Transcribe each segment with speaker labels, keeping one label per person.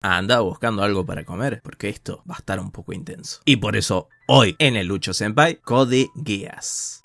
Speaker 1: anda buscando algo para comer, porque esto va a estar un poco intenso. Y por eso, hoy, en el Lucho Senpai, Code Geass.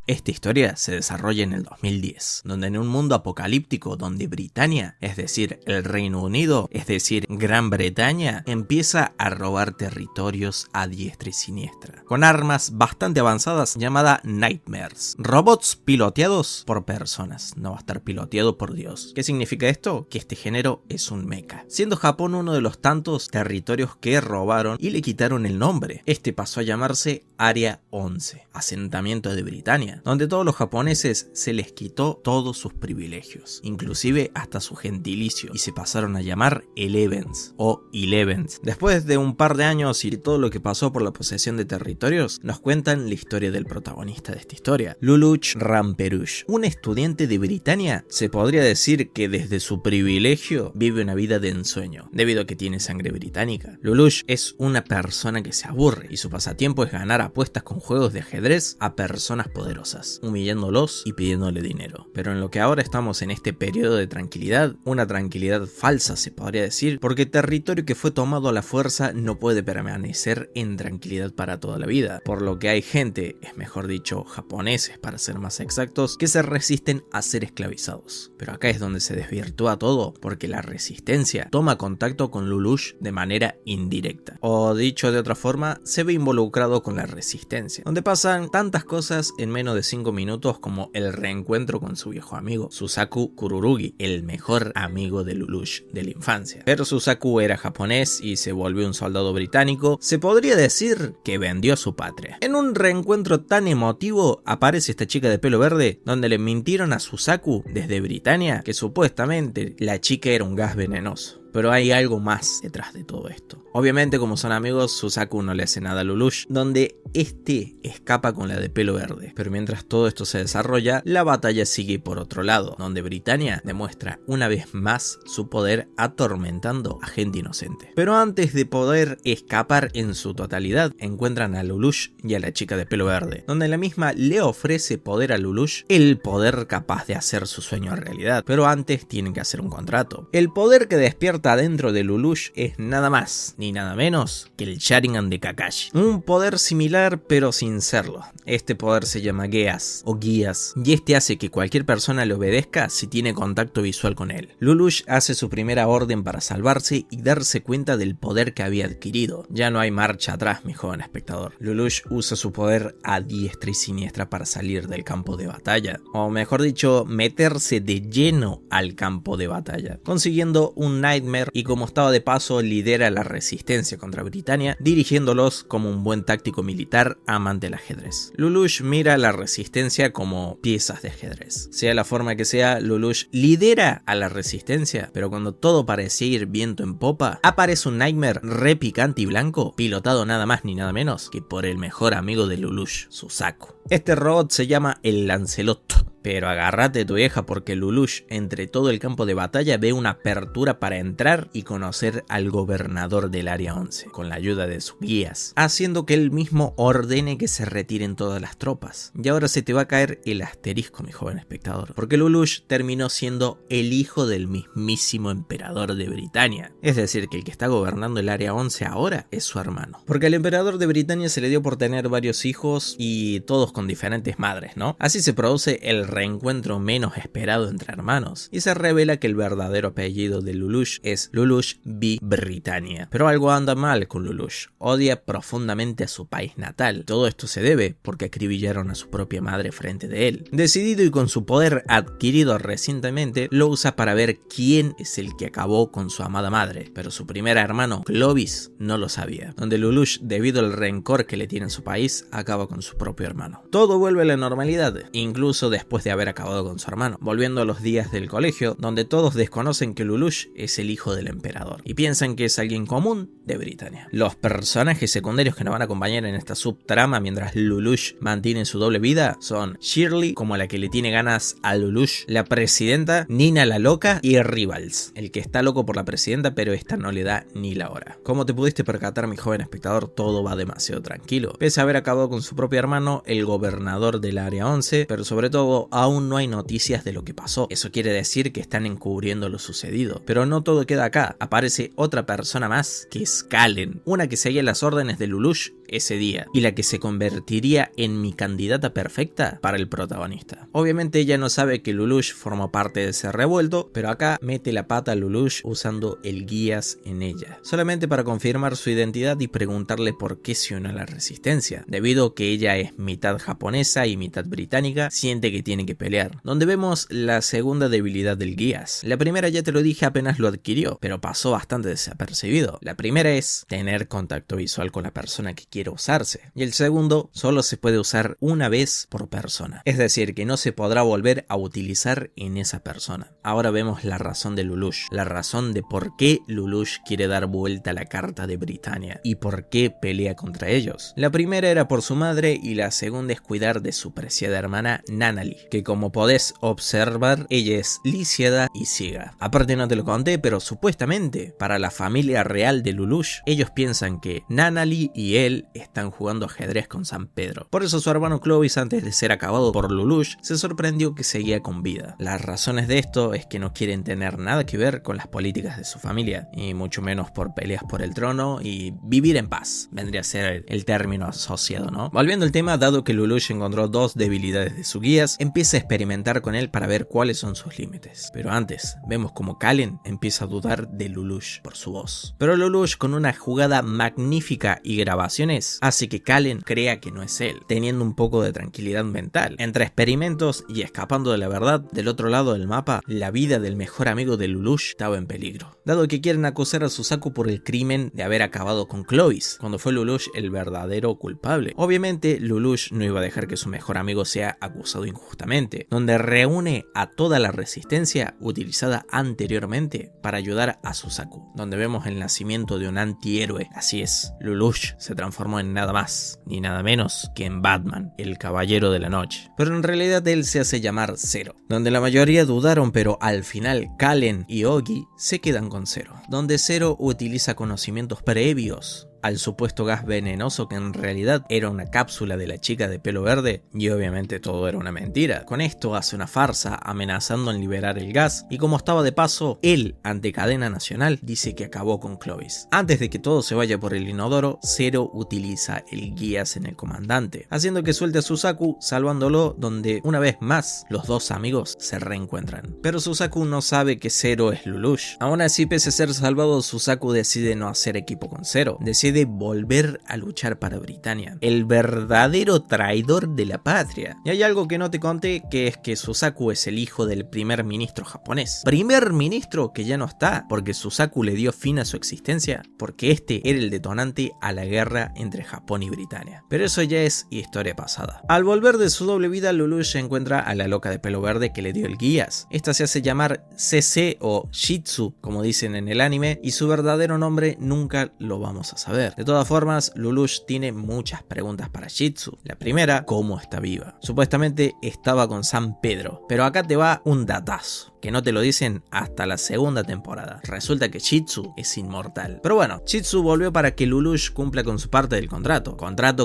Speaker 1: Esta historia se desarrolla en el 2010, donde en un mundo apocalíptico donde Britania, es decir, el Reino Unido, es decir, Gran Bretaña, empieza a robar territorios a diestra y siniestra, con armas bastante avanzadas llamadas Nightmares, robots piloteados por personas, no va a estar piloteado por Dios. ¿Qué significa esto? Que este género es un mecha, siendo Japón uno de los tantos territorios que robaron y le quitaron el nombre. Este pasó a llamarse Área 11, asentamiento de Britania, donde todos los japoneses se les quitó todos sus privilegios, inclusive hasta su gentilicio, y se pasaron a llamar Elevens o Elevens. Después de un par de años y todo lo que pasó por la posesión de territorios, nos cuentan la historia del protagonista de esta historia, Lelouch Ramperouche, un estudiante de Britania. Se podría decir que desde su privilegio vive una vida de ensueño, debido a que tiene sangre británica. Lelouch es una persona que se aburre y su pasatiempo es ganar apuestas con juegos de ajedrez a personas poderosas, humillándolos y pidiéndole dinero. Pero en lo que ahora estamos en este periodo de tranquilidad, una tranquilidad falsa se podría decir, porque el territorio que fue tomado a la fuerza no puede permanecer en tranquilidad para toda la vida, por lo que hay gente, es mejor dicho japoneses para ser más exactos, que se resisten a ser esclavizados. Pero acá es donde se desvirtúa todo, porque la resistencia toma contacto con Lelouch de manera indirecta, o dicho de otra forma, se ve involucrado con la resistencia, donde pasan tantas cosas en menos de 5 minutos como el reencuentro con su viejo amigo, Susaku Kururugi, el mejor amigo de Lelouch de la infancia. Pero Susaku era japonés y se volvió un soldado británico, se podría decir que vendió a su patria. En un reencuentro tan emotivo aparece esta chica de pelo verde, donde le mintieron a Susaku desde Britania que supuestamente la chica era un gas venenoso. Pero hay algo más detrás de todo esto. Obviamente, como son amigos, Susaku no le hace nada a Lelouch, donde este escapa con la de pelo verde. Pero mientras todo esto se desarrolla, la batalla sigue por otro lado, donde Britania demuestra una vez más su poder atormentando a gente inocente. Pero antes de poder escapar en su totalidad, encuentran a Lelouch y a la chica de pelo verde, donde la misma le ofrece poder a Lelouch, el poder capaz de hacer su sueño realidad. Pero antes tienen que hacer un contrato. El poder que despierta dentro de Lelouch es nada más ni nada menos que el Sharingan de Kakashi, un poder similar pero sin serlo. Este poder se llama Geass o Geass, y este hace que cualquier persona le obedezca si tiene contacto visual con él. Lelouch hace su primera orden para salvarse y darse cuenta del poder que había adquirido. Ya no hay marcha atrás, mi joven espectador. Lelouch usa su poder a diestra y siniestra para salir del campo de batalla, o mejor dicho, meterse de lleno al campo de batalla, consiguiendo un Nightmare, y como estaba de paso lidera la resistencia contra Britania, dirigiéndolos como un buen táctico militar amante del ajedrez. Lelouch mira a la resistencia como piezas de ajedrez. Sea la forma que sea, Lelouch lidera a la resistencia, pero cuando todo parecía ir viento en popa, aparece un Nightmare re picante y blanco, pilotado nada más ni nada menos que por el mejor amigo de Lelouch, Susaku. Este robot se llama el Lancelot. Pero agárrate tu vieja, porque Lelouch entre todo el campo de batalla ve una apertura para entrar y conocer al gobernador del Área 11 con la ayuda de sus guías, haciendo que él mismo ordene que se retiren todas las tropas. Y ahora se te va a caer el asterisco, mi joven espectador, porque Lelouch terminó siendo el hijo del mismísimo emperador de Britania, es decir, que el que está gobernando el Área 11 ahora es su hermano, porque al emperador de Britania se le dio por tener varios hijos y todos con diferentes madres, ¿no? Así se produce el reencuentro menos esperado entre hermanos, y se revela que el verdadero apellido de Lelouch es Lelouch V. Britannia. Pero algo anda mal con Lelouch, odia profundamente a su país natal. Todo esto se debe porque acribillaron a su propia madre frente de él. Decidido y con su poder adquirido recientemente, lo usa para ver quién es el que acabó con su amada madre, pero su primer hermano, Clovis, no lo sabía, donde Lelouch, debido al rencor que le tiene en su país, acaba con su propio hermano. Todo vuelve a la normalidad, incluso después de haber acabado con su hermano, volviendo a los días del colegio, donde todos desconocen que Lelouch es el hijo del emperador y piensan que es alguien común de Britania. Los personajes secundarios que nos van a acompañar en esta subtrama mientras Lelouch mantiene su doble vida son Shirley, como la que le tiene ganas a Lelouch, la presidenta, Nina la loca y Rivals, el que está loco por la presidenta pero esta no le da ni la hora. Como te pudiste percatar, mi joven espectador, todo va demasiado tranquilo. Pese a haber acabado con su propio hermano, el gobernador del Área 11, pero sobre todo momento aún no hay noticias de lo que pasó. Eso quiere decir que están encubriendo lo sucedido. Pero no todo queda acá. Aparece otra persona más, que es Kallen, una que seguía las órdenes de Lelouch ese día, y la que se convertiría en mi candidata perfecta para el protagonista. Obviamente ella no sabe que Lelouch formó parte de ese revuelto, pero acá mete la pata a Lelouch usando el guías en ella, solamente para confirmar su identidad y preguntarle por qué se unió a la resistencia. Debido a que ella es mitad japonesa y mitad británica, siente que tiene que pelear, donde vemos la segunda debilidad del guías. La primera ya te lo dije apenas lo adquirió, pero pasó bastante desapercibido. La primera es tener contacto visual con la persona que quiere usarse, y el segundo solo se puede usar una vez por persona, es decir que no se podrá volver a utilizar en esa persona. Ahora vemos la razón de Lelouch, la razón de por qué Lelouch quiere dar vuelta a la carta de Britannia y por qué pelea contra ellos. La primera era por su madre y la segunda es cuidar de su preciada hermana Nunnally, que como podés observar ella es lisiada y ciega. Aparte no te lo conté, pero supuestamente para la familia real de Lelouch ellos piensan que Nunnally y él están jugando ajedrez con San Pedro. Por eso su hermano Clovis, antes de ser acabado por Lelouch, se sorprendió que seguía con vida. Las razones de esto es que no quieren tener nada que ver con las políticas de su familia, y mucho menos por peleas por el trono y vivir en paz, vendría a ser el término asociado, ¿no? Volviendo al tema, dado que Lelouch encontró dos debilidades de sus guías, empieza a experimentar con él para ver cuáles son sus límites. Pero antes, vemos como Kallen empieza a dudar de Lelouch por su voz. Pero Lelouch, con una jugada magnífica y grabaciones, hace que Kallen crea que no es él, teniendo un poco de tranquilidad mental. Entre experimentos y escapando de la verdad, del otro lado del mapa, la vida del mejor amigo de Lelouch estaba en peligro, dado que quieren acusar a Suzaku por el crimen de haber acabado con Clovis, cuando fue Lelouch el verdadero culpable. Obviamente Lelouch no iba a dejar que su mejor amigo sea acusado injustamente, donde reúne a toda la resistencia utilizada anteriormente para ayudar a Suzaku, donde vemos el nacimiento de un antihéroe. Así es, Lelouch se transformó en nada más ni nada menos que en Batman, el caballero de la noche. Pero en realidad él se hace llamar Zero, donde la mayoría dudaron, pero al final Kallen y Ogi se quedan con Zero, donde Zero utiliza conocimientos previos al supuesto gas venenoso que en realidad era una cápsula de la chica de pelo verde, y obviamente todo era una mentira. Con esto hace una farsa amenazando en liberar el gas, y como estaba de paso, él ante cadena nacional dice que acabó con Clovis. Antes de que todo se vaya por el inodoro, Zero utiliza el guías en el comandante, haciendo que suelte a Suzaku, salvándolo, donde una vez más los dos amigos se reencuentran. Pero Suzaku no sabe que Zero es Lelouch. Aún así, pese a ser salvado, Suzaku decide no hacer equipo con Zero, decide volver a luchar para Britannia, el verdadero traidor de la patria. Y hay algo que no te conté, que es que Suzaku es el hijo del primer ministro japonés. Primer ministro que ya no está, porque Suzaku le dio fin a su existencia, porque este era el detonante a la guerra entre Japón y Britannia. Pero eso ya es historia pasada. Al volver de su doble vida, Lelouch encuentra a la loca de pelo verde que le dio el guías. Esta se hace llamar CC o Shitsu, como dicen en el anime, y su verdadero nombre nunca lo vamos a saber. De todas formas, Lelouch tiene muchas preguntas para Shitsu. La primera, ¿cómo está viva? Supuestamente estaba con San Pedro, pero acá te va un datazo que no te lo dicen hasta la segunda temporada. Resulta que Shitsu es inmortal. Pero bueno, Shitsu volvió para que Lelouch cumpla con su parte del contrato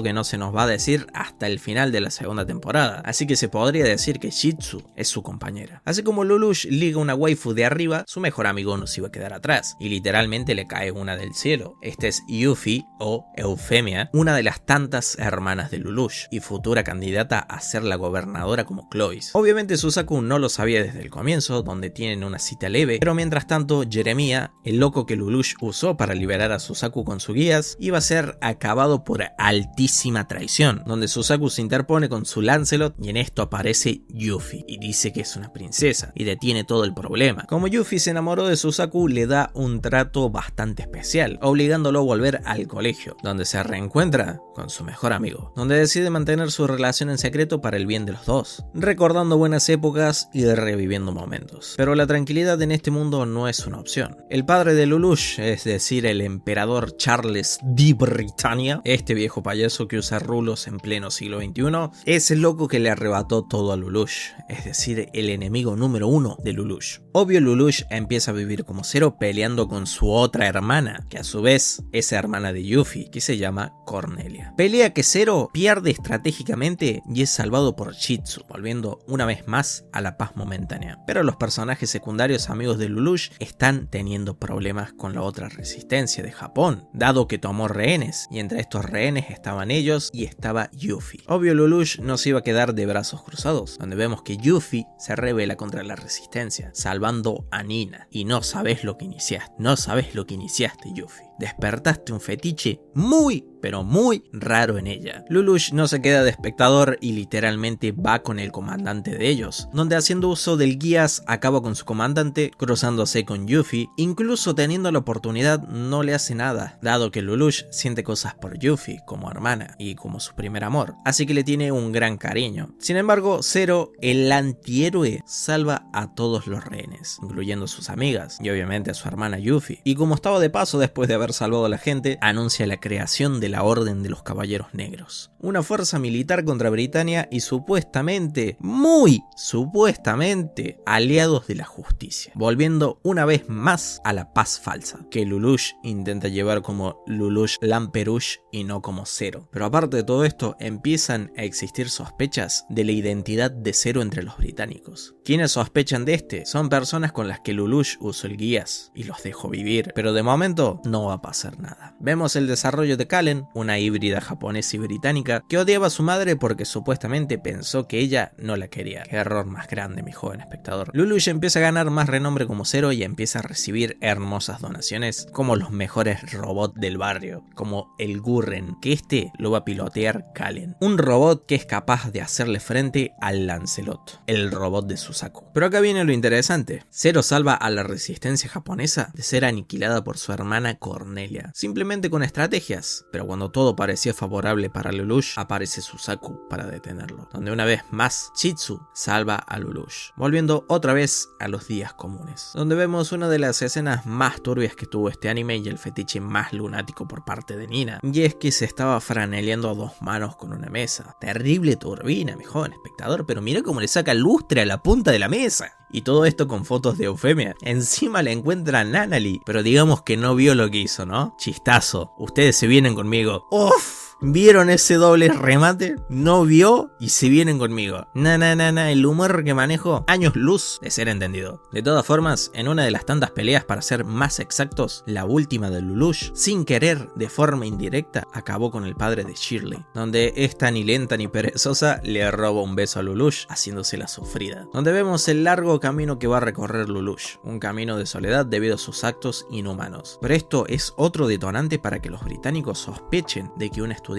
Speaker 1: que no se nos va a decir hasta el final de la segunda temporada, así que se podría decir que Shitsu es su compañera. Así como Lelouch liga una waifu de arriba, su mejor amigo no se iba a quedar atrás, y literalmente le cae una del cielo. Esta es Yuffie o Eufemia, una de las tantas hermanas de Lelouch, y futura candidata a ser la gobernadora como Clovis. Obviamente Suzaku no lo sabía desde el comienzo, donde tienen una cita leve, pero mientras tanto Jeremiah, el loco que Lelouch usó para liberar a Suzaku con sus guías, iba a ser acabado por altísima traición, donde Suzaku se interpone con su Lancelot, y en esto aparece Yuffie y dice que es una princesa y detiene todo el problema. Como Yuffie se enamoró de Suzaku, le da un trato bastante especial, obligándolo a volver al colegio, donde se reencuentra con su mejor amigo, donde decide mantener su relación en secreto para el bien de los dos, recordando buenas épocas y reviviendo momentos. Pero la tranquilidad en este mundo no es una opción. El padre de Lelouch, es decir, el emperador Charles de Britannia, este viejo payaso que usa rulos en pleno siglo XXI, es el loco que le arrebató todo a Lelouch, es decir, el enemigo número uno de Lelouch. Obvio, Lelouch empieza a vivir como Zero peleando con su otra hermana, que a su vez esa hermana hermana de Yuffie, que se llama Cornelia. Pelea que Zero pierde estratégicamente y es salvado por Shitsu, volviendo una vez más a la paz momentánea. Pero los personajes secundarios amigos de Lelouch están teniendo problemas con la otra resistencia de Japón, dado que tomó rehenes, y entre estos rehenes estaban ellos y estaba Yuffie. Obvio, Lelouch no se iba a quedar de brazos cruzados, donde vemos que Yuffie se rebela contra la resistencia, salvando a Nina. Y no sabes lo que iniciaste, Yuffie. Despertaste un fetiche muy, pero muy raro en ella. Lelouch no se queda de espectador y literalmente va con el comandante de ellos, donde haciendo uso del guías acaba con su comandante, cruzándose con Yuffie, incluso teniendo la oportunidad no le hace nada, dado que Lelouch siente cosas por Yuffie como hermana y como su primer amor, así que le tiene un gran cariño. Sin embargo, Zero, el antihéroe, salva a todos los rehenes, incluyendo a sus amigas y obviamente a su hermana Yuffie, y como estaba de paso después de haber salvado a la gente, anuncia la creación de la Orden de los Caballeros Negros, una fuerza militar contra Britania y supuestamente, muy supuestamente, aliados de la justicia, volviendo una vez más a la paz falsa, que Lelouch intenta llevar como Lelouch Lamperouche y no como Zero. Pero aparte de todo esto, empiezan a existir sospechas de la identidad de Zero entre los británicos. Quienes sospechan de este son personas con las que Lelouch usó el guías y los dejó vivir, pero de momento no va a pasar nada. Vemos el desarrollo de Kallen, una híbrida japonesa y británica que odiaba a su madre porque supuestamente pensó que ella no la quería. Qué error más grande, mi joven espectador. Lelouch empieza a ganar más renombre como Zero y empieza a recibir hermosas donaciones como los mejores robots del barrio, como el Gurren, que este lo va a pilotear Kallen, un robot que es capaz de hacerle frente al Lancelot, el robot de Suzaku. Pero acá viene lo interesante. Zero salva a la resistencia japonesa de ser aniquilada por su hermana Cornelia, simplemente con estrategias, pero cuando todo parecía favorable para Lelouch, aparece Suzaku para detenerlo, donde una vez más Shitsu salva a Lelouch, volviendo otra vez a los días comunes, donde vemos una de las escenas más turbias que tuvo este anime y el fetiche más lunático por parte de Nina, y es que se estaba franeleando a dos manos con una mesa. Terrible turbina, mi joven espectador, pero mira cómo le saca lustre a la punta de la mesa. Y todo esto con fotos de Eufemia. Encima la encuentra Nanali, pero digamos que no vio lo que hizo, ¿no? Chistazo. Ustedes se vienen conmigo. ¡Uf! ¿Vieron ese doble remate? No vio y se vienen conmigo. El humor que manejo, años luz de ser entendido. De todas formas, en una de las tantas peleas, para ser más exactos, la última de Lelouch, sin querer, de forma indirecta, acabó con el padre de Shirley, donde esta ni lenta ni perezosa le roba un beso a Lelouch, haciéndose la sufrida. Donde vemos el largo camino que va a recorrer Lelouch, un camino de soledad debido a sus actos inhumanos. Pero esto es otro detonante para que los británicos sospechen de que un estudiante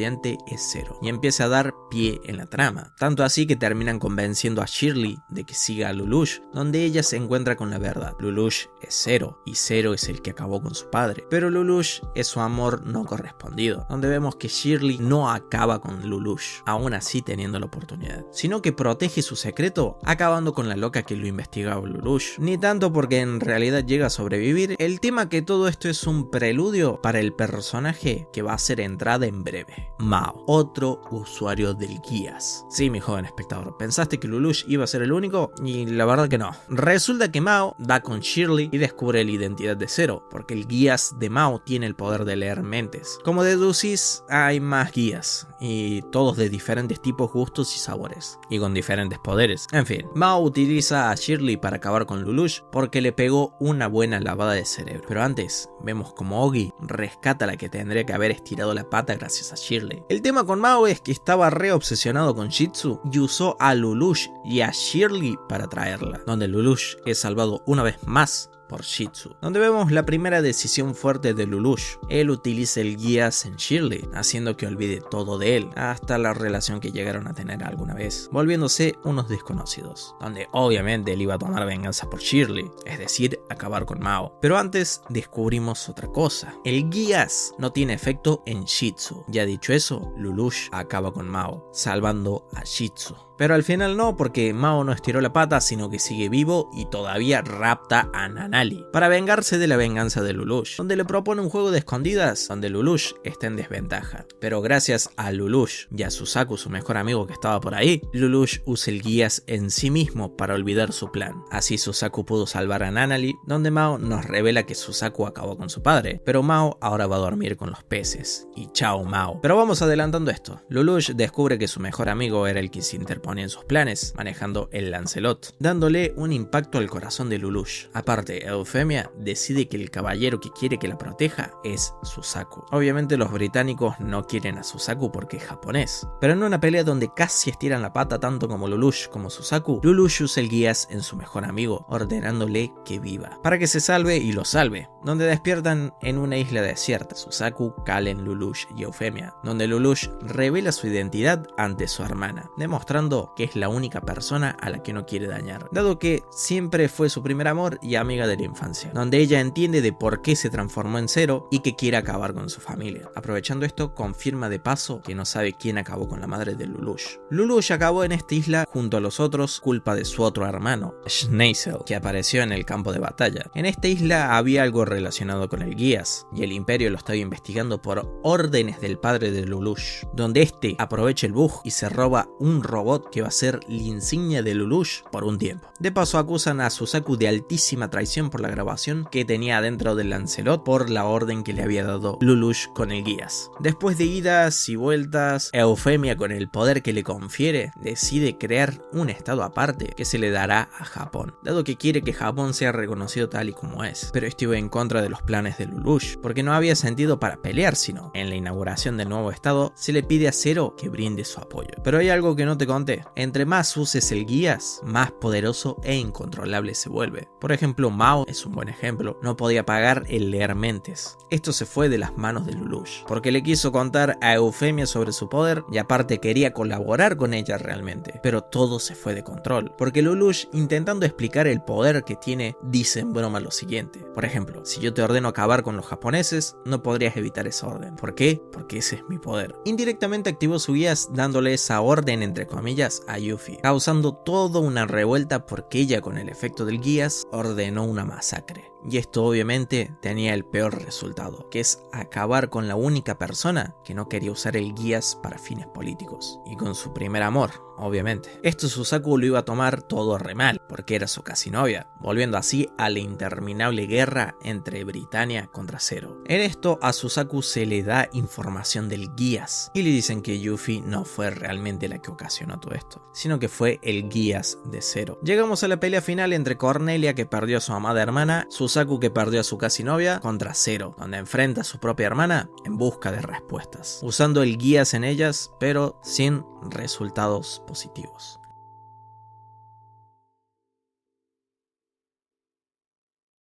Speaker 1: es Zero y empieza a dar pie en la trama, tanto así que terminan convenciendo a Shirley de que siga a Lelouch, donde ella se encuentra con la verdad. Lelouch es Zero y Zero es el que acabó con su padre, pero Lelouch es su amor no correspondido, donde vemos que Shirley no acaba con Lelouch, aún así teniendo la oportunidad, sino que protege su secreto acabando con la loca que lo investigaba Lelouch, ni tanto porque en realidad llega a sobrevivir. El tema que todo esto es un preludio para el personaje que va a ser entrada en breve. Mao, otro usuario del guías. Sí, mi joven espectador, pensaste que Lelouch iba a ser el único y la verdad que no. Resulta que Mao va con Shirley y descubre la identidad de Zero, porque el guías de Mao tiene el poder de leer mentes. Como deducís, hay más guías y todos de diferentes tipos, gustos y sabores, y con diferentes poderes. En fin, Mao utiliza a Shirley para acabar con Lelouch porque le pegó una buena lavada de cerebro. Pero antes, vemos como Ogi rescata a la que tendría que haber estirado la pata gracias a Shirley. El tema con Mao es que estaba re obsesionado con Shitsu y usó a Lelouch y a Shirley para traerla, donde Lelouch es salvado una vez más por Shitsu, donde vemos la primera decisión fuerte de Lelouch. Él utiliza el guías en Shirley, haciendo que olvide todo de él, hasta la relación que llegaron a tener alguna vez, volviéndose unos desconocidos, donde obviamente él iba a tomar venganza por Shirley, es decir, acabar con Mao. Pero antes descubrimos otra cosa: el guías no tiene efecto en Shitsu. Ya dicho eso, Lelouch acaba con Mao, salvando a Shitsu. Pero al final no, porque Mao no estiró la pata, sino que sigue vivo y todavía rapta a Nanali para vengarse de la venganza de Lelouch, donde le propone un juego de escondidas donde Lelouch está en desventaja. Pero gracias a Lelouch y a Suzaku, su mejor amigo que estaba por ahí, Lelouch usa el guías en sí mismo para olvidar su plan. Así Suzaku pudo salvar a Nanali, donde Mao nos revela que Suzaku acabó con su padre, pero Mao ahora va a dormir con los peces. Y chao Mao. Pero vamos adelantando esto. Lelouch descubre que su mejor amigo era el que se interponía en sus planes, manejando el Lancelot, dándole un impacto al corazón de Lelouch. Aparte, Eufemia decide que el caballero que quiere que la proteja es Suzaku. Obviamente los británicos no quieren a Suzaku porque es japonés, pero en una pelea donde casi estiran la pata tanto como Lelouch como Suzaku, Lelouch usa el guías en su mejor amigo, ordenándole que viva, para que se salve y lo salve, donde despiertan en una isla desierta, Suzaku, Kallen, Lelouch y Eufemia, donde Lelouch revela su identidad ante su hermana, demostrando que es la única persona a la que no quiere dañar, dado que siempre fue su primer amor y amiga de la infancia, donde ella entiende de por qué se transformó en Zero y que quiere acabar con su familia. Aprovechando esto, confirma de paso que no sabe quién acabó con la madre de Lelouch. Lelouch acabó en esta isla junto a los otros culpa de su otro hermano, Schneisel, que apareció en el campo de batalla. En esta isla había algo relacionado con el guías, y el imperio lo estaba investigando por órdenes del padre de Lelouch, donde este aprovecha el bug y se roba un robot que va a ser la insignia de Lelouch por un tiempo. De paso acusan a Suzaku de altísima traición por la grabación que tenía dentro del Lancelot por la orden que le había dado Lelouch con el guías. Después de idas y vueltas, Eufemia, con el poder que le confiere, decide crear un estado aparte que se le dará a Japón, dado que quiere que Japón sea reconocido tal y como es. Pero esto iba en contra de los planes de Lelouch, porque no había sentido para pelear, sino en la inauguración del nuevo estado se le pide a Zero que brinde su apoyo. Pero hay algo que no te conté: entre más uses el guías, más poderoso e incontrolable se vuelve. Por ejemplo, Mao es un buen ejemplo, no podía pagar el leer mentes. Esto se fue de las manos de Lelouch, porque le quiso contar a Eufemia sobre su poder y aparte quería colaborar con ella realmente, pero todo se fue de control, porque Lelouch, intentando explicar el poder que tiene, dice en broma lo siguiente: por ejemplo, si yo te ordeno acabar con los japoneses, no podrías evitar esa orden. ¿Por qué? Porque ese es mi poder. Indirectamente activó su guías dándole esa orden entre comillas a Yuffie, causando toda una revuelta porque ella, con el efecto del guías, ordenó una masacre. Y esto obviamente tenía el peor resultado, que es acabar con la única persona que no quería usar el guías para fines políticos, y con su primer amor, obviamente. Esto Suzaku lo iba a tomar todo re mal, porque era su casi novia, volviendo así a la interminable guerra entre Britannia contra Zero. En esto a Suzaku se le da información del guías, y le dicen que Yuffie no fue realmente la que ocasionó todo esto, sino que fue el guías de Zero. Llegamos a la pelea final entre Cornelia, que perdió a su amada hermana, Suzaku, que perdió a su casi novia, contra Zero, donde enfrenta a su propia hermana en busca de respuestas, usando el guías en ellas, pero sin resultados positivos.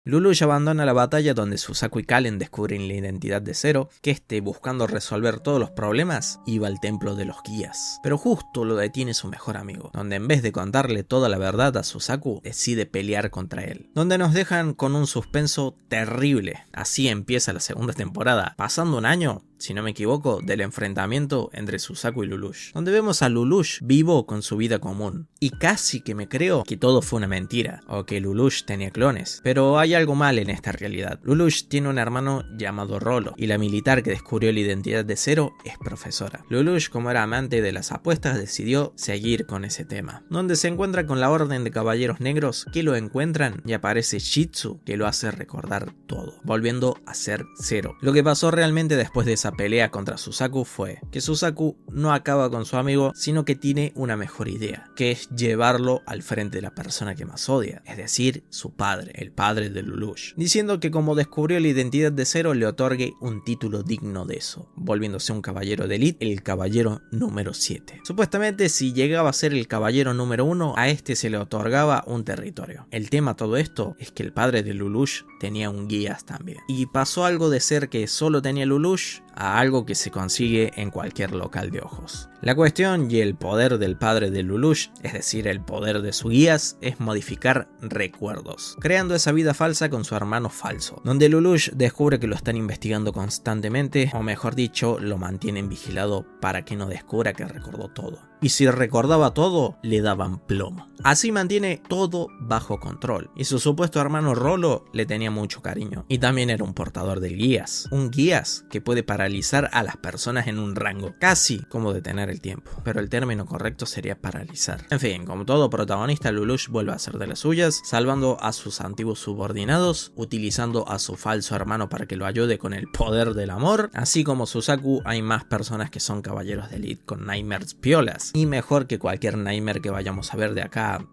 Speaker 1: Lelouch abandona la batalla, donde Suzaku y Kallen descubren la identidad de Zero, que este, buscando resolver todos los problemas, iba al templo de los guías. Pero justo lo detiene su mejor amigo, donde en vez de contarle toda la verdad a Suzaku, decide pelear contra él, donde nos dejan con un suspenso terrible. Así empieza la segunda temporada, pasando un año, si no me equivoco, del enfrentamiento entre Suzaku y Lelouch, donde vemos a Lelouch vivo con su vida común. Y casi que me creo que todo fue una mentira, o que Lelouch tenía clones. Pero hay algo mal en esta realidad. Lelouch tiene un hermano llamado Rolo, y la militar que descubrió la identidad de Zero es profesora. Lelouch, como era amante de las apuestas, decidió seguir con ese tema, donde se encuentra con la Orden de Caballeros Negros, que lo encuentran, y aparece Shitsu, que lo hace recordar todo, volviendo a ser Zero. Lo que pasó realmente después de esa pelea contra Suzaku fue que Suzaku no acaba con su amigo, sino que tiene una mejor idea, que es llevarlo al frente de la persona que más odia, es decir, su padre, el padre de Lelouch, diciendo que como descubrió la identidad de Zero, le otorgue un título digno de eso, volviéndose un caballero de élite, el caballero número 7. Supuestamente, si llegaba a ser el caballero número 1, a este se le otorgaba un territorio. El tema a todo esto es que el padre de Lelouch tenía un guías también, y pasó algo de ser que solo tenía Lelouch a algo que se consigue en cualquier local de ojos. La cuestión y el poder del padre de Lelouch, es decir, el poder de sus guías, es modificar recuerdos, creando esa vida falsa con su hermano falso, donde Lelouch descubre que lo están investigando constantemente, o mejor dicho, lo mantienen vigilado para que no descubra que recordó todo. Y si recordaba todo, le daban plomo. Así mantiene todo bajo control. Y su supuesto hermano Rollo le tenía mucho cariño. Y también era un portador del guías. Un guías que puede paralizar a las personas en un rango. Casi como detener el tiempo. Pero el término correcto sería paralizar. En fin, como todo protagonista, Lelouch vuelve a hacer de las suyas, salvando a sus antiguos subordinados, utilizando a su falso hermano para que lo ayude con el poder del amor. Así como Suzaku, hay más personas que son caballeros de élite con nightmares piolas. Y mejor que cualquier nightmare que vayamos a ver de acá,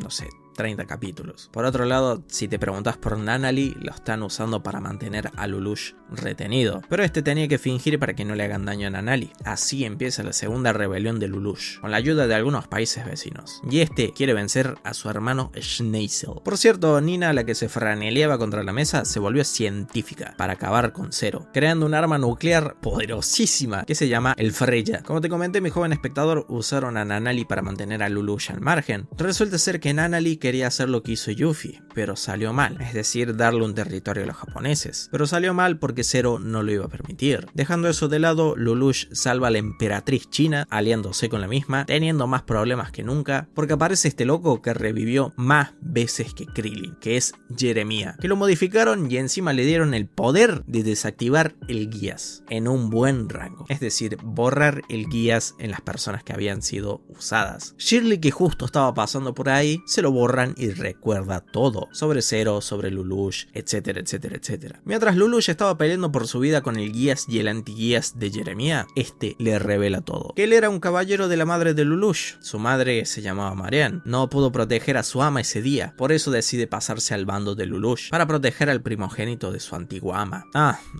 Speaker 1: no sé, 30 capítulos. Por otro lado, si te preguntas por Nunnally, lo están usando para mantener a Lelouch retenido, pero este tenía que fingir para que no le hagan daño a Nunnally. Así empieza la segunda rebelión de Lelouch, con la ayuda de algunos países vecinos, y este quiere vencer a su hermano Schneisel. Por cierto, Nina, la que se franeleaba contra la mesa, se volvió científica para acabar con Zero, creando un arma nuclear poderosísima que se llama el Freya. Como te comenté, mi joven espectador, usaron a Nunnally para mantener a Lelouch al margen. Resulta ser que Nunnally quería hacer lo que hizo Yuffie, pero salió mal, es decir, darle un territorio a los japoneses, pero salió mal porque Zero no lo iba a permitir. Dejando eso de lado, Lelouch salva a la emperatriz china, aliándose con la misma, teniendo más problemas que nunca, porque aparece este loco que revivió más veces que Krillin, que es Jeremiah, que lo modificaron y encima le dieron el poder de desactivar el guías en un buen rango, es decir, borrar el guías en las personas que habían sido usadas. Shirley, que justo estaba pasando por ahí, se lo borran y recuerda todo sobre Zero, sobre Lelouch, etcétera, etcétera, etcétera. Mientras Lelouch estaba peleando por su vida con el guías y el antiguías de Jeremiah, este le revela todo, que él era un caballero de la madre de Lelouch. Su madre se llamaba Marianne, no pudo proteger a su ama ese día, por eso decide pasarse al bando de Lelouch para proteger al primogénito de su antigua ama.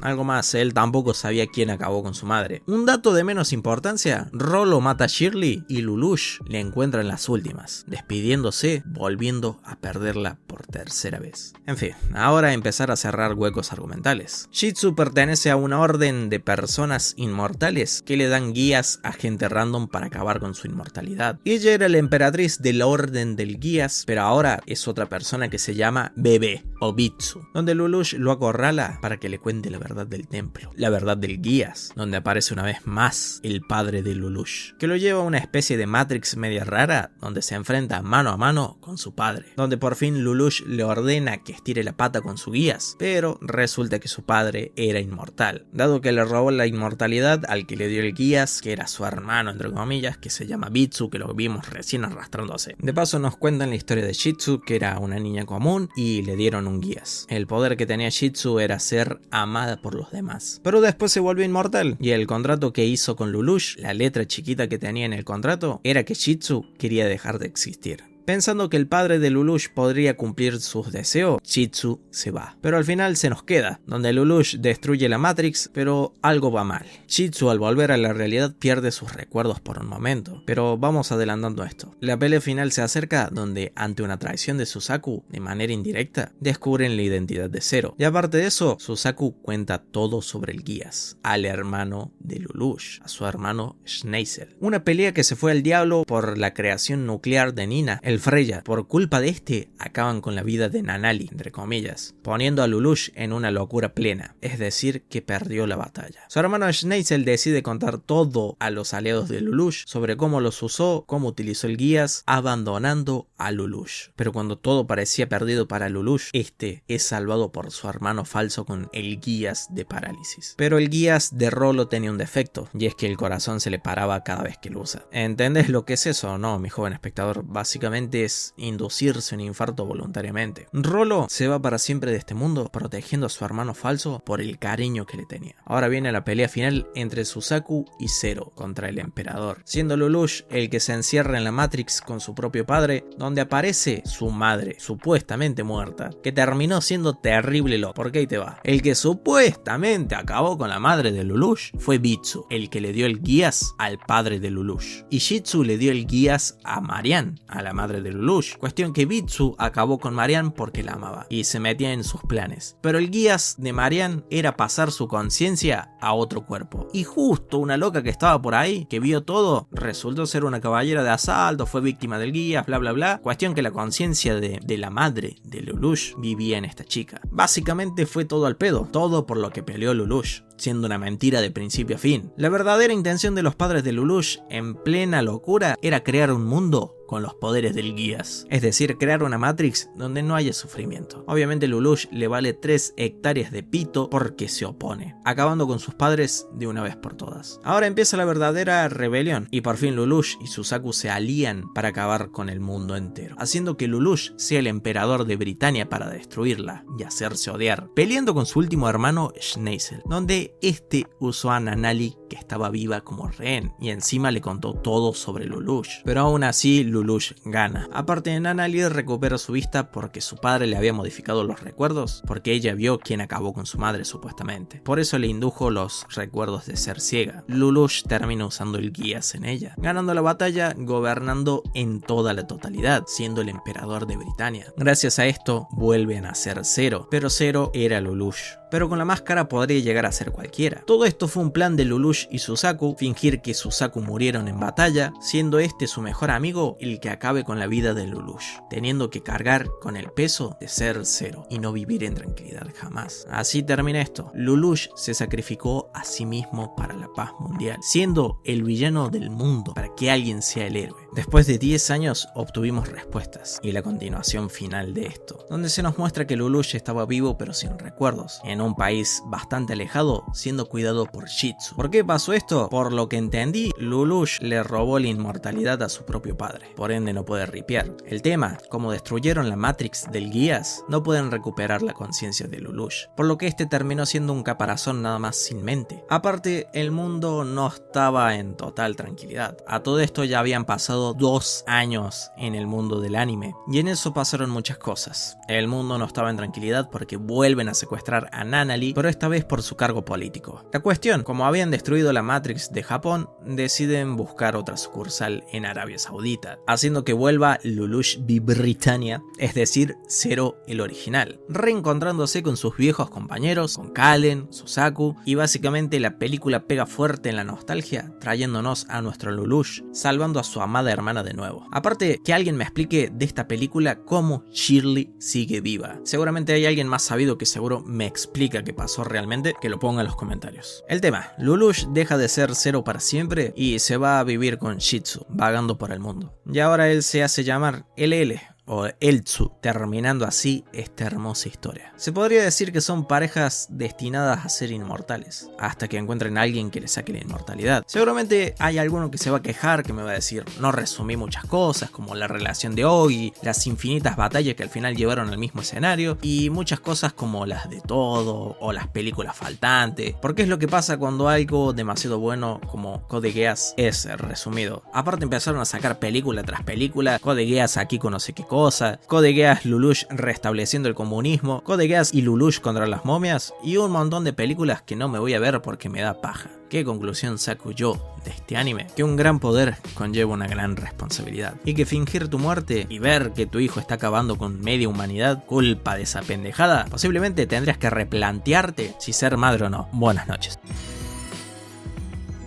Speaker 1: Algo más, él tampoco sabía quién acabó con su madre. Un dato de menos importancia, Rollo mata a Shirley y Lelouch le encuentra en las últimas, despidiéndose, volviendo a perderla por tercera vez. En fin, ahora empezar a cerrar huecos argumentales. Shitsu pertenece a una orden de personas inmortales que le dan guías a gente random para acabar con su inmortalidad. Ella era la emperatriz de la orden del guías, pero ahora es otra persona que se llama Bebe o Bitsu, donde Lelouch lo acorrala para que le cuente la verdad del templo, la verdad del guías, donde aparece una vez más el padre de Lelouch, que lo lleva a una especie de Matrix media rara, donde se enfrenta mano a mano con su padre, donde por fin Lelouch le ordena que estire la pata con sus guías, pero resulta que su padre era inmortal, dado que le robó la inmortalidad al que le dio el guías, que era su hermano entre comillas, que se llama Bitsu, que lo vimos recién arrastrándose. De paso nos cuentan la historia de Shitsu, que era una niña común y le dieron un guías. El poder que tenía Shitsu era ser amada por los demás, pero después se volvió inmortal, y el contrato que hizo con Lelouch, la letra chiquita que tenía en el contrato, era que Shitsu quería dejar de existir. Pensando que el padre de Lelouch podría cumplir sus deseos, Shitsu se va. Pero al final se nos queda, donde Lelouch destruye la Matrix, pero algo va mal. Shitsu al volver a la realidad pierde sus recuerdos por un momento, pero vamos adelantando esto. La pelea final se acerca, donde ante una traición de Suzaku, de manera indirecta, descubren la identidad de Zero. Y aparte de eso, Suzaku cuenta todo sobre el guías, al hermano de Lelouch, a su hermano Schneisel. Una pelea que se fue al diablo por la creación nuclear de Nina, el Freya. Por culpa de este, acaban con la vida de Nunnally, entre comillas, poniendo a Lelouch en una locura plena, es decir, que perdió la batalla. Su hermano Schneisel decide contar todo a los aliados de Lelouch sobre cómo los usó, cómo utilizó el guías, abandonando a Lelouch. Pero cuando todo parecía perdido para Lelouch, este es salvado por su hermano falso con el guías de parálisis. Pero el guías de Rollo tenía un defecto, y es que el corazón se le paraba cada vez que lo usa. ¿Entendés lo que es eso o no, mi joven espectador? Básicamente es inducirse un infarto voluntariamente. Rollo se va para siempre de este mundo, protegiendo a su hermano falso por el cariño que le tenía. Ahora viene la pelea final entre Suzaku y Zero contra el emperador, siendo Lelouch el que se encierra en la Matrix con su propio padre, donde aparece su madre, supuestamente muerta, que terminó siendo terrible loco. ¿Por qué ahí te va? El que supuestamente acabó con la madre de Lelouch fue Bitsu, el que le dio el guías al padre de Lelouch, y Shitsu le dio el guías a Marianne, a la madre padre de Lelouch. Cuestión que Bitsu acabó con Marianne porque la amaba y se metía en sus planes. Pero el guías de Marianne era pasar su conciencia a otro cuerpo. Y justo una loca que estaba por ahí, que vio todo, resultó ser una caballera de asalto, fue víctima del guías, bla bla bla. Cuestión que la conciencia de la madre de Lelouch vivía en esta chica. Básicamente fue todo al pedo, todo por lo que peleó Lelouch, siendo una mentira de principio a fin. La verdadera intención de los padres de Lelouch, en plena locura, era crear un mundo con los poderes del guías, es decir, crear una Matrix donde no haya sufrimiento. Obviamente Lelouch le vale 3 hectáreas de pito porque se opone, acabando con sus padres de una vez por todas. Ahora empieza la verdadera rebelión y por fin Lelouch y Suzaku se alían para acabar con el mundo entero, haciendo que Lelouch sea el emperador de Britania para destruirla y hacerse odiar, peleando con su último hermano Schneisel, donde este usó a Nanali, que estaba viva, como rehén y encima le contó todo sobre Lelouch. Pero aún así Lelouch gana. Aparte, Nanali recupera su vista porque su padre le había modificado los recuerdos, porque ella vio quién acabó con su madre supuestamente. Por eso le indujo los recuerdos de ser ciega. Lelouch termina usando el guías en ella, ganando la batalla, gobernando en toda la totalidad, siendo el emperador de Britania. Gracias a esto vuelven a ser Zero, pero Zero era Lelouch. Pero con la máscara podría llegar a ser cualquiera. Todo esto fue un plan de Lelouch y Suzaku, fingir que Suzaku murieron en batalla, siendo este su mejor amigo el que acabe con la vida de Lelouch, teniendo que cargar con el peso de ser Zero y no vivir en tranquilidad jamás. Así termina esto. Lelouch se sacrificó a sí mismo para la paz mundial, siendo el villano del mundo para que alguien sea el héroe. Después de 10 años obtuvimos respuestas y la continuación final de esto, donde se nos muestra que Lelouch estaba vivo pero sin recuerdos, en un país bastante alejado, siendo cuidado por Shitsu. ¿Por qué pasó esto? Por lo que entendí, Lelouch le robó la inmortalidad a su propio padre, por ende no puede ripear. El tema, como destruyeron la Matrix del guías, no pueden recuperar la conciencia de Lelouch, por lo que este terminó siendo un caparazón nada más sin mente. Aparte, el mundo no estaba en total tranquilidad. A todo esto ya habían pasado 2 años en el mundo del anime, y en eso pasaron muchas cosas. El mundo no estaba en tranquilidad porque vuelven a secuestrar a Nanali, pero esta vez por su cargo político. La cuestión, como habían destruido la Matrix de Japón, deciden buscar otra sucursal en Arabia Saudita, haciendo que vuelva Lelouch Britania, es decir, Zero el original, reencontrándose con sus viejos compañeros, con Kallen, Suzaku, y básicamente la película pega fuerte en la nostalgia, trayéndonos a nuestro Lelouch, salvando a su amada hermana de nuevo. Aparte, que alguien me explique de esta película cómo Shirley sigue viva. Seguramente hay alguien más sabido que seguro me explica qué pasó realmente, que lo ponga en los comentarios. El tema, Lelouch deja de ser Zero para siempre y se va a vivir con Shitsu, vagando por el mundo. Y ahora él se hace llamar LL o Eltsu, terminando así esta hermosa historia. Se podría decir que son parejas destinadas a ser inmortales, hasta que encuentren a alguien que les saque la inmortalidad. Seguramente hay alguno que se va a quejar, que me va a decir, no resumí muchas cosas, como la relación de Ogi, las infinitas batallas que al final llevaron al mismo escenario, y muchas cosas como las de todo, o las películas faltantes, porque es lo que pasa cuando algo demasiado bueno como Code Geass es resumido. Aparte empezaron a sacar película tras película, Code Geass aquí conoce qué cosa, Code Geass Lelouch restableciendo el comunismo, Code Geass y Lelouch contra las momias, y un montón de películas que no me voy a ver porque me da paja. ¿Qué conclusión saco yo de este anime? Que un gran poder conlleva una gran responsabilidad, y que fingir tu muerte y ver que tu hijo está acabando con media humanidad, culpa de esa pendejada, posiblemente tendrías que replantearte si ser madre o no. Buenas noches.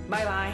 Speaker 1: Bye bye.